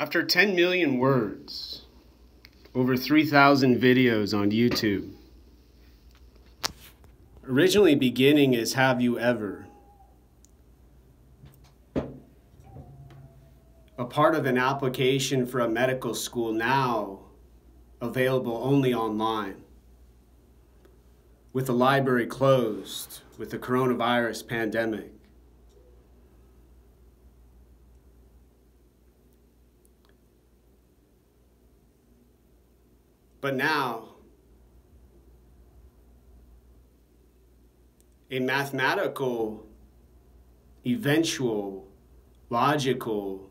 After 10 million words, over 3,000 videos on YouTube. Originally beginning as Have You Ever? A part of an application for a medical school, now available only online. With the library closed with the coronavirus pandemic. But now, a mathematical, eventual, logical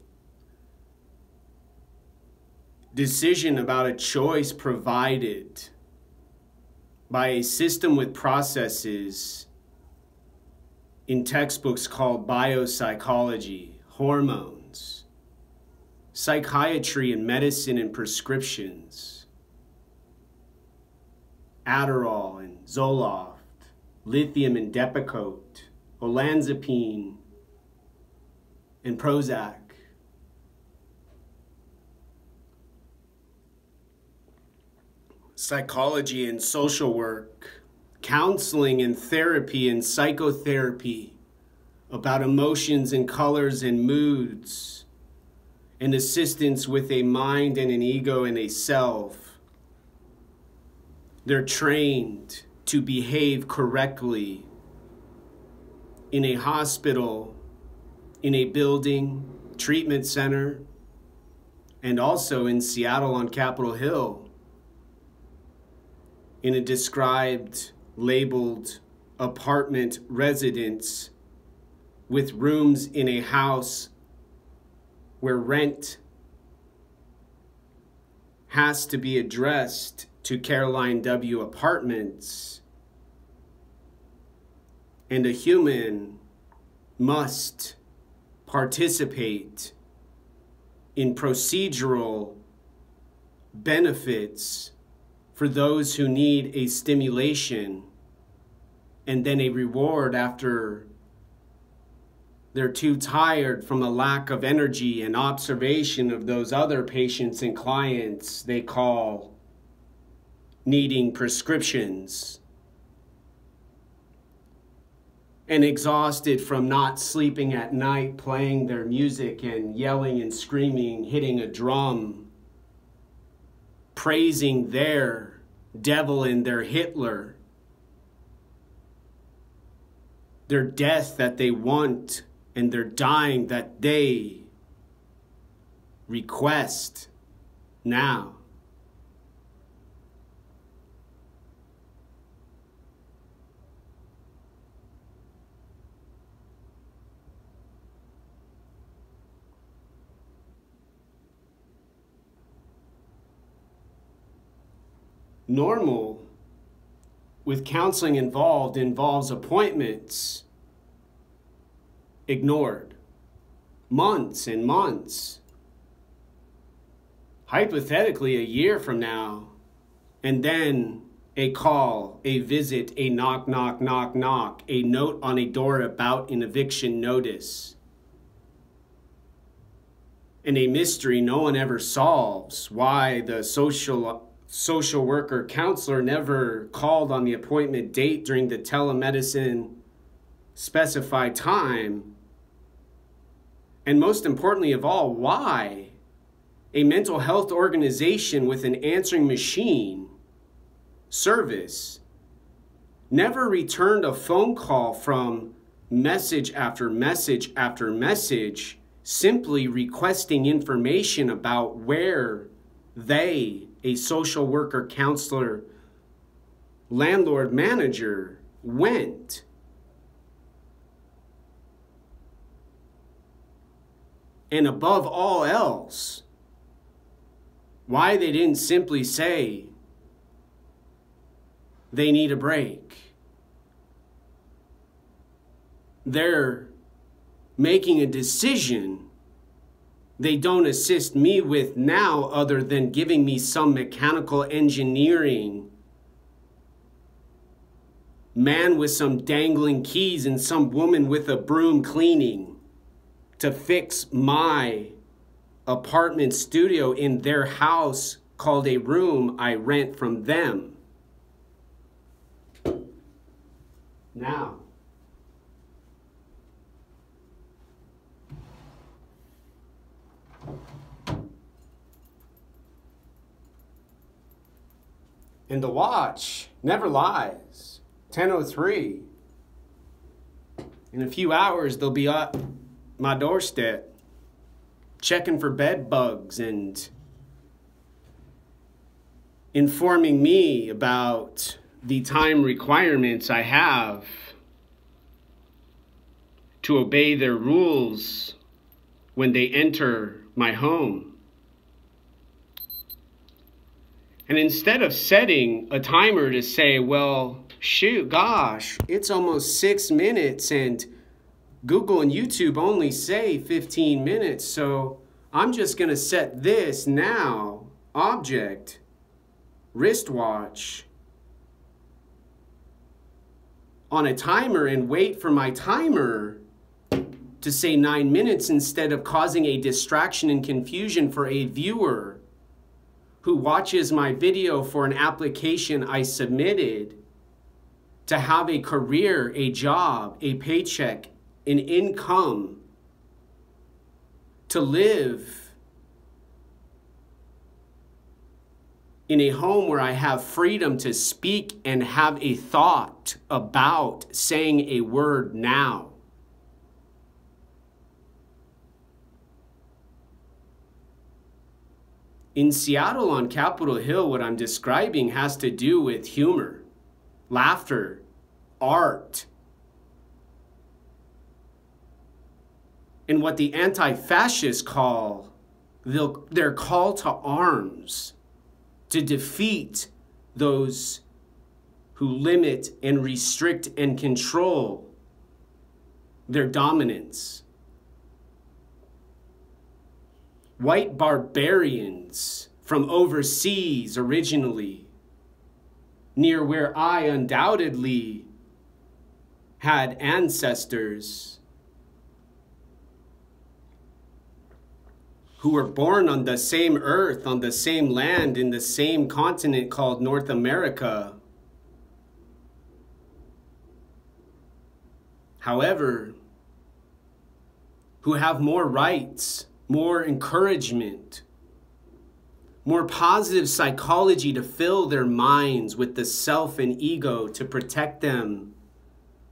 decision about a choice provided by a system with processes in textbooks called biopsychology, hormones, psychiatry and medicine and prescriptions, Adderall and Zoloft, lithium and Depakote, olanzapine and Prozac. Psychology and social work, counseling and therapy and psychotherapy about emotions and colors and moods, and assistance with a mind and an ego and a self. They're trained to behave correctly in a hospital, in a building, treatment center, and also in Seattle on Capitol Hill, in a described, labeled apartment residence with rooms in a house where rent has to be addressed to Caroline W. Apartments, and a human must participate in procedural benefits for those who need a stimulation and then a reward after they're too tired from a lack of energy and observation of those other patients and clients they call needing prescriptions, and exhausted from not sleeping at night, playing their music and yelling and screaming, hitting a drum, praising their devil and their Hitler, their death that they want and their dying that they request now. Normal, with counseling involved, involves appointments ignored, months and months, hypothetically a year from now, and then a call, a visit, a knock, knock, knock, knock, a note on a door about an eviction notice, and a mystery no one ever solves, why the social worker counselor never called on the appointment date during the telemedicine specified time. And most importantly of all, why a mental health organization with an answering machine service never returned a phone call from message after message after message, simply requesting information about where they, a social worker, counselor, landlord, manager, went. And above all else, why they didn't simply say they need a break. They're making a decision they don't assist me with now, other than giving me some mechanical engineering man with some dangling keys and some woman with a broom cleaning to fix my apartment studio in their house called a room I rent from them. Now, and the watch never lies. 10:03. In a few hours, they'll be at my doorstep, checking for bed bugs and informing me about the time requirements I have to obey their rules when they enter my home. And instead of setting a timer to say, well, shoot, gosh, it's almost 6 minutes and Google and YouTube only say 15 minutes, so I'm just going to set this now, object, wristwatch, on a timer and wait for my timer to say 9 minutes instead of causing a distraction and confusion for a viewer who watches my video for an application I submitted to have a career, a job, a paycheck, an income, to live in a home where I have freedom to speak and have a thought about saying a word now. In Seattle on Capitol Hill, what I'm describing has to do with humor, laughter, art, and what the anti-fascists call their call to arms to defeat those who limit and restrict and control their dominance. White barbarians from overseas originally, near where I undoubtedly had ancestors who were born on the same earth, on the same land, in the same continent called North America. However, who have more rights, more encouragement, more positive psychology to fill their minds with the self and ego to protect them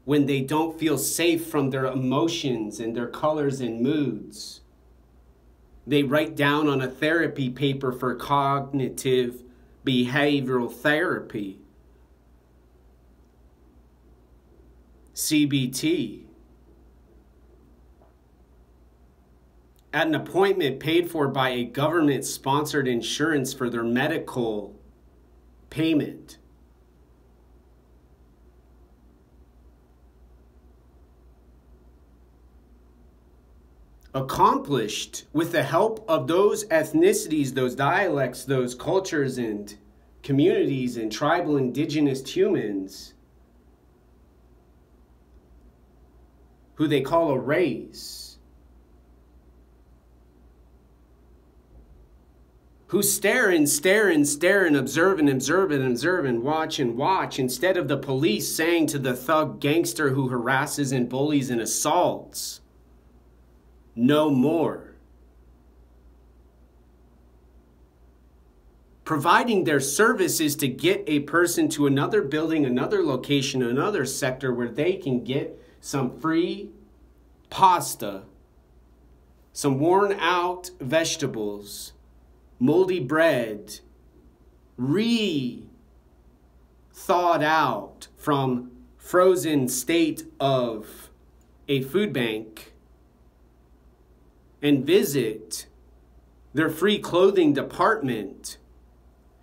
when they don't feel safe from their emotions and their colors and moods. They write down on a therapy paper for cognitive behavioral therapy, CBT, at an appointment paid for by a government-sponsored insurance for their medical payment. Accomplished with the help of those ethnicities, those dialects, those cultures and communities and tribal indigenous humans who they call a race, who stare and stare and stare and observe and observe and observe and watch instead of the police saying to the thug gangster who harasses and bullies and assaults, no more. Providing their services to get a person to another building, another location, another sector where they can get some free pasta, some worn out vegetables, moldy bread, thawed out from frozen state of a food bank, and visit their free clothing department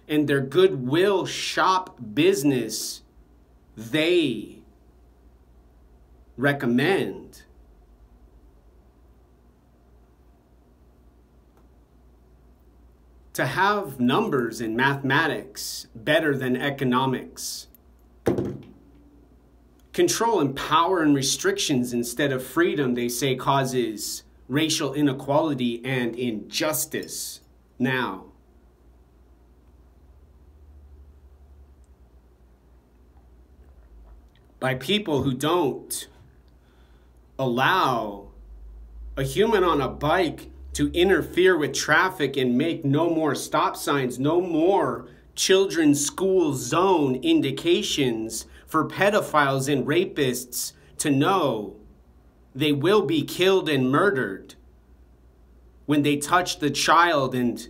and their Goodwill shop business they recommend. To have numbers in mathematics better than economics. Control and power and restrictions instead of freedom, they say, causes racial inequality and injustice now. By people who don't allow a human on a bike to interfere with traffic and make no more stop signs, no more children's school zone indications for pedophiles and rapists to know they will be killed and murdered when they touch the child and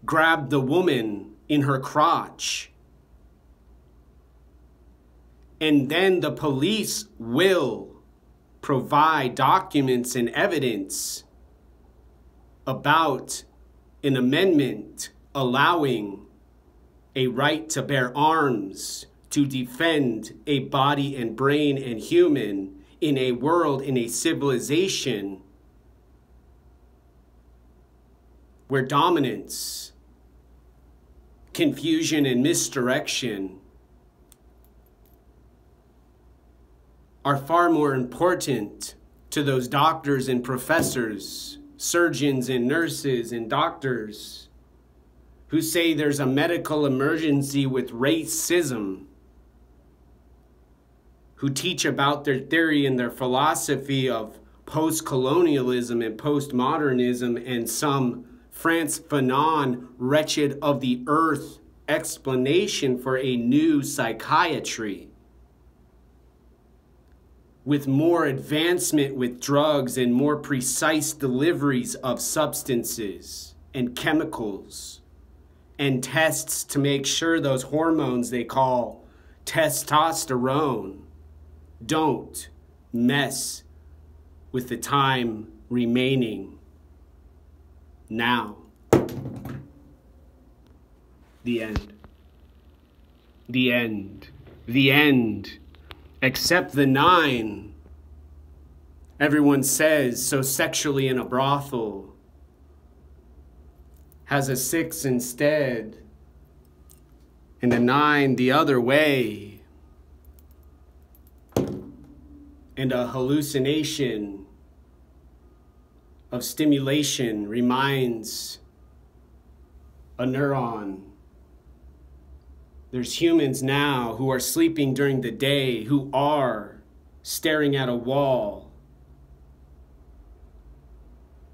grab the woman in her crotch. And then the police will provide documents and evidence about an amendment allowing a right to bear arms to defend a body and brain and human in a world, in a civilization where dominance, confusion, and misdirection are far more important to those doctors and professors, surgeons and nurses and doctors who say there's a medical emergency with racism, who teach about their theory and their philosophy of post-colonialism and postmodernism and some Frantz Fanon wretched of the earth explanation for a new psychiatry with more advancement with drugs and more precise deliveries of substances and chemicals and tests to make sure those hormones they call testosterone don't mess with the time remaining now. The end. The end. The end. Except the 9. Everyone says so sexually in a brothel has a 6 instead and a 9 the other way, and a hallucination of stimulation reminds a neuron. There's humans now who are sleeping during the day, who are staring at a wall.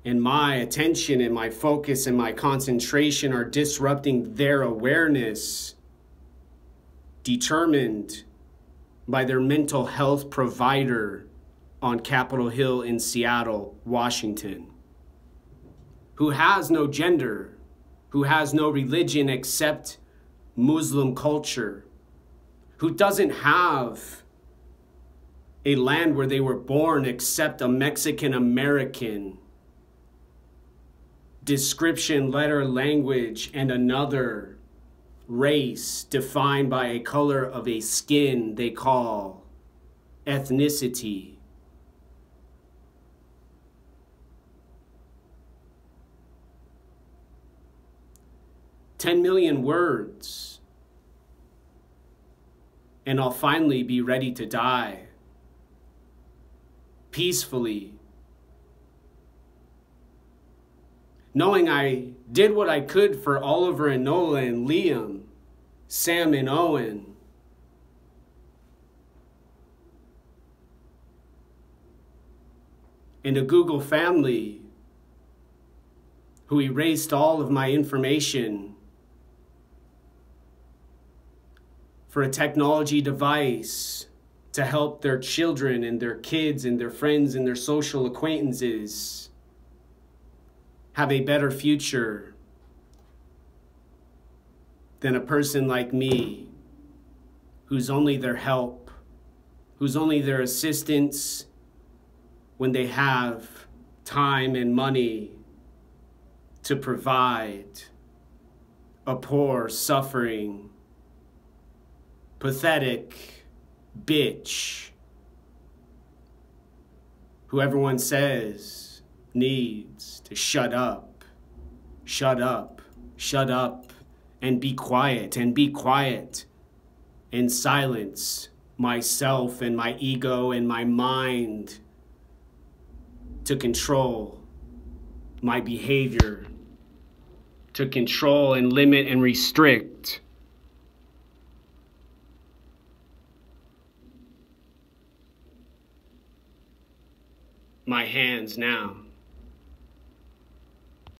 And my attention and my focus and my concentration are disrupting their awareness, determined by their mental health provider on Capitol Hill in Seattle, Washington, who has no gender, who has no religion except Muslim culture, who doesn't have a land where they were born except a Mexican American description, letter, language, and another race defined by a color of a skin they call ethnicity. "10 million words, and I'll finally be ready to die peacefully, knowing I did what I could for Oliver and Nola and Liam, Sam and Owen, and a Google family who erased all of my information for a technology device to help their children and their kids and their friends and their social acquaintances have a better future than a person like me, who's only their help, who's only their assistance when they have time and money to provide a poor, suffering, pathetic bitch who everyone says needs to shut up, shut up, shut up, and be quiet and silence myself and my ego and my mind to control my behavior, to control and limit and restrict my hands now.